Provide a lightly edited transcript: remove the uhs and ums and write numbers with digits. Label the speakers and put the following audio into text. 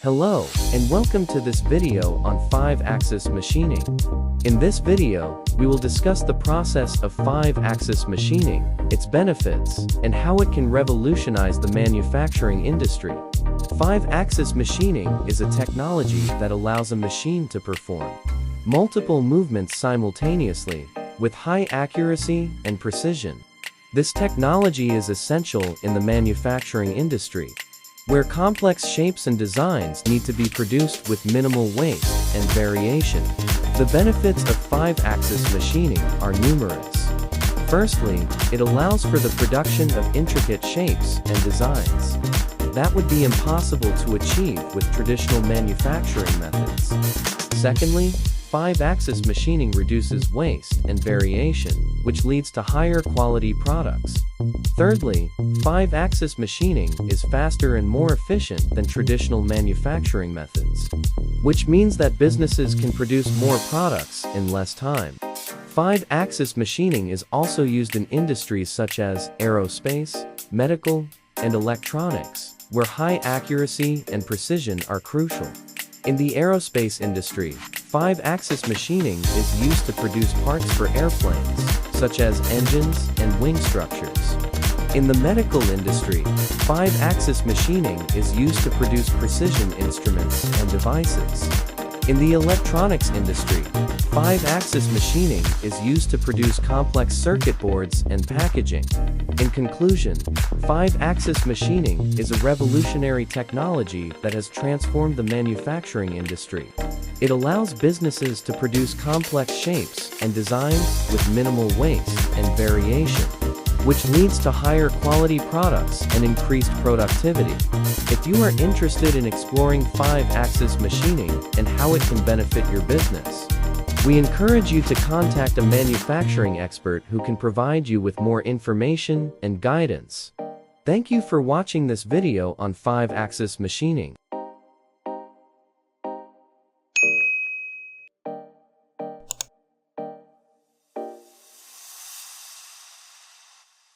Speaker 1: Hello, and welcome to this video on 5-axis machining. In this video, we will discuss the process of 5-axis machining, its benefits, and how it can revolutionize the manufacturing industry. 5-axis machining is a technology that allows a machine to perform multiple movements simultaneously, with high accuracy and precision. This technology is essential in the manufacturing industry, where complex shapes and designs need to be produced with minimal waste and variation. The benefits of 5-axis machining are numerous. Firstly, it allows for the production of intricate shapes and designs that would be impossible to achieve with traditional manufacturing methods. Secondly, 5-axis machining reduces waste and variation, which leads to higher quality products. Thirdly, 5-axis machining is faster and more efficient than traditional manufacturing methods, which means that businesses can produce more products in less time. 5-axis machining is also used in industries such as aerospace, medical, and electronics, where high accuracy and precision are crucial. In the aerospace industry, 5-axis machining is used to produce parts for airplanes, such as engines and wing structures. In the medical industry, 5-axis machining is used to produce precision instruments and devices. In the electronics industry, 5-axis machining is used to produce complex circuit boards and packaging. In conclusion, 5-axis machining is a revolutionary technology that has transformed the manufacturing industry. It allows businesses to produce complex shapes and designs with minimal waste and variation, which leads to higher quality products and increased productivity. If you are interested in exploring 5-axis machining and how it can benefit your business, we encourage you to contact a manufacturing expert who can provide you with more information and guidance. Thank you for watching this video on 5-axis machining.